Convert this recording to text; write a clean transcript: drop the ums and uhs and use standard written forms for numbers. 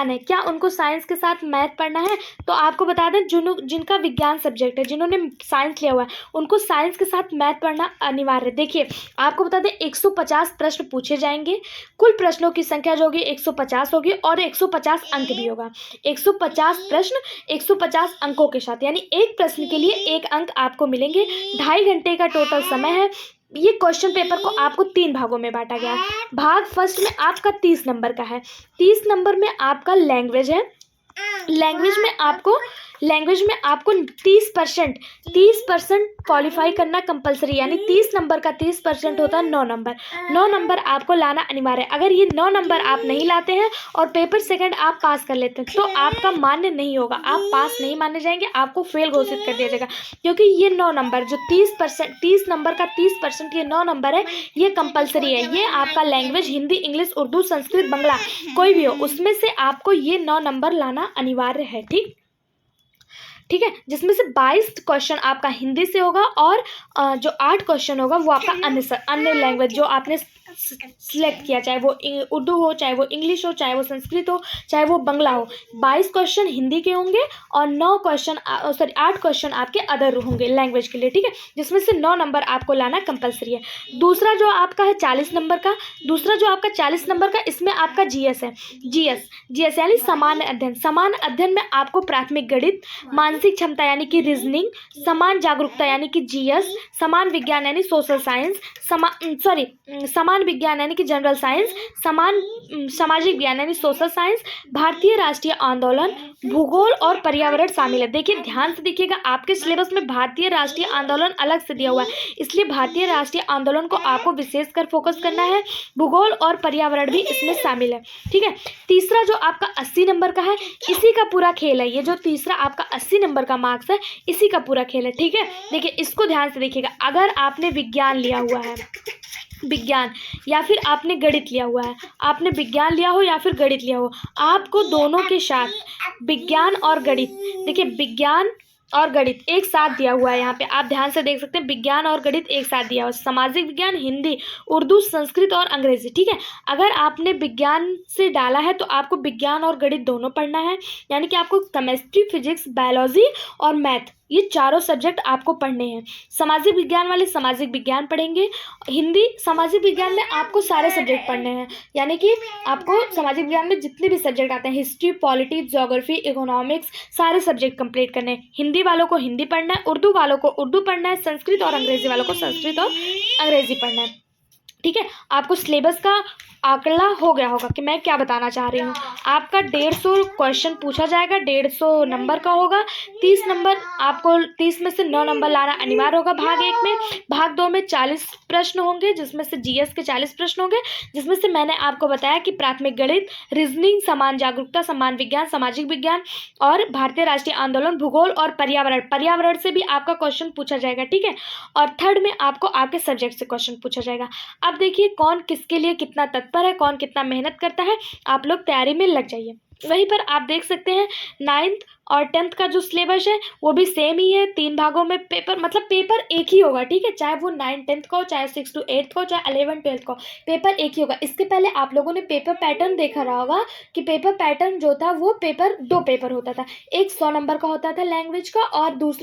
है, क्या उनको साइंस के साथ मैथ पढ़ना है? तो आपको बता दें जिनका विज्ञान सब्जेक्ट है, जिन्होंने साइंस लिया हुआ है, उनको साइंस के साथ मैथ पढ़ना अनिवार्य है। देखिए आपको बता दें 150 प्रश्न पूछे जाएंगे, कुल प्रश्नों की संख्या जो होगी 150 होगी और 150 अंक भी होगा। 150 प्रश्न 150 अंकों के साथ, यानी एक प्रश्न के लिए 1 अंक आपको मिलेंगे। 2.5 घंटे का टोटल समय है। ये क्वेश्चन पेपर को आपको 3 भागों में बांटा गया है। भाग फर्स्ट में आपका 30 नंबर का है। 30 नंबर में आपका लैंग्वेज है। लैंग्वेज में आपको 30% क्वालिफाई करना कंपलसरी, यानी 30 नंबर का 30% होता है 9 नंबर। 9 नंबर आपको लाना अनिवार्य है। अगर ये 9 नंबर आप नहीं लाते हैं और पेपर सेकंड आप पास कर लेते हैं तो आपका मान्य नहीं होगा, आप पास नहीं माने जाएंगे, आपको फेल घोषित कर दिया जाएगा। क्योंकि ये 9 नंबर जो 30 नंबर का 30% ये 9 नंबर है, ये कंपलसरी है। ये आपका लैंग्वेज हिंदी, इंग्लिश, उर्दू, संस्कृत, बंगला कोई भी हो, उसमें से आपको ये 9 नंबर लाना अनिवार्य है। ठीक है, जिसमें से 22 क्वेश्चन आपका हिंदी से होगा और जो 8 क्वेश्चन होगा वो आपका अन्य लैंग्वेज जो आपने सिलेक्ट किया, चाहे वो उर्दू हो, चाहे वो इंग्लिश हो, चाहे वो संस्कृत हो, चाहे वो बंगला हो। 22 क्वेश्चन हिंदी के होंगे और 8 क्वेश्चन आपके अदर होंगे लैंग्वेज के लिए। ठीक है, जिसमें से 9 नंबर आपको लाना कंपलसरी है। दूसरा जो आपका है 40 नंबर का, इसमें आपका जीएस है। जीएस यानी सामान्य अध्ययन में आपको प्राथमिक गणित, मानसिक क्षमता यानी कि रीजनिंग, समान जागरूकता यानी कि जीएस, समान विज्ञान यानी सोशल साइंस, समान विज्ञान यानी कि जनरल साइंस, सामाजिक विज्ञान यानी सोशल साइंस, भारतीय राष्ट्रीय आंदोलन, भूगोल और पर्यावरण शामिल है। देखिए ध्यान से देखिएगा, आपके सिलेबस में भारतीय राष्ट्रीय आंदोलन अलग से दिया हुआ है, इसलिए भारतीय राष्ट्रीय आंदोलन को आपको विशेषकर फोकस करना है। भूगोल और पर्यावरण भी इसमें शामिल है। ठीक है, तीसरा जो आपका 80 नंबर का है, इसी का पूरा खेल है। ये जो तीसरा आपका 80 नंबर का मार्क्स है, इसी का पूरा खेल है। ठीक है, देखिए इसको ध्यान से देखिएगा। अगर आपने विज्ञान लिया हुआ है, या फिर आपने गणित लिया हुआ है, आपने विज्ञान लिया हो या फिर गणित लिया हो, आपको दोनों के साथ विज्ञान और गणित, देखिए विज्ञान और गणित एक साथ दिया हुआ है। यहाँ पे आप ध्यान से देख सकते हैं, विज्ञान और गणित एक साथ दिया हुआ है। सामाजिक विज्ञान, हिंदी, उर्दू, संस्कृत और अंग्रेजी। ठीक है, अगर आपने विज्ञान से डाला है तो आपको विज्ञान और गणित दोनों पढ़ना है, यानी कि आपको केमिस्ट्री, फिजिक्स, बायोलॉजी और मैथ, ये चारों सब्जेक्ट आपको पढ़ने हैं। सामाजिक विज्ञान वाले सामाजिक विज्ञान पढ़ेंगे। हिंदी सामाजिक विज्ञान में आपको सारे सब्जेक्ट पढ़ने हैं, यानी कि आपको सामाजिक विज्ञान में जितने भी सब्जेक्ट आते हैं, हिस्ट्री, पॉलिटिक्स, ज्योग्राफी, इकोनॉमिक्स, सारे सब्जेक्ट कंप्लीट करने हैं। हिंदी वालों को हिंदी पढ़ना है, उर्दू वालों को उर्दू पढ़ना है, संस्कृत और अंग्रेजी वालों को संस्कृत और अंग्रेजी पढ़ना है। ठीक है, आपको सिलेबस का आंकड़ा हो गया होगा कि मैं क्या बताना चाह रही हूँ। आपका 150 क्वेश्चन पूछा जाएगा, 150 नंबर का होगा। 30 नंबर आपको 30 में से 9 नंबर लाना अनिवार्य होगा भाग 1 में। भाग 2 में 40 प्रश्न होंगे, जिसमें से जीएस के 40 प्रश्न होंगे, जिसमें से मैंने आपको बताया कि प्राथमिक गणित, रीजनिंग, समान जागरूकता, समान विज्ञान, सामाजिक विज्ञान और भारतीय राष्ट्रीय आंदोलन, भूगोल और पर्यावरण से भी आपका क्वेश्चन पूछा जाएगा। ठीक है, और थर्ड में आपको आपके सब्जेक्ट से क्वेश्चन पूछा जाएगा। अब देखिए कौन किसके लिए कितना तत्पर है, कौन कितना मेहनत करता है, आप लोग तैयारी में लग जाइए। वहीं पर आप देख सकते हैं 9th और 10th का जो सिलेबस है वो भी सेम ही है। 3 भागों में पेपर, मतलब पेपर एक ही होगा। ठीक है, चाहे वो 9th 10th का हो, चाहे 6 to 8th का हो, चाहे 11 12th का हो, पेपर एक ही होगा। इसके पहले आप लोगों ने पेपर पैटर्न देखा रहा होगा कि पेपर पैटर्न जो था वो 2 पेपर होता था। एक 100 नंबर का होता था लैंग्वेज का और दूसरा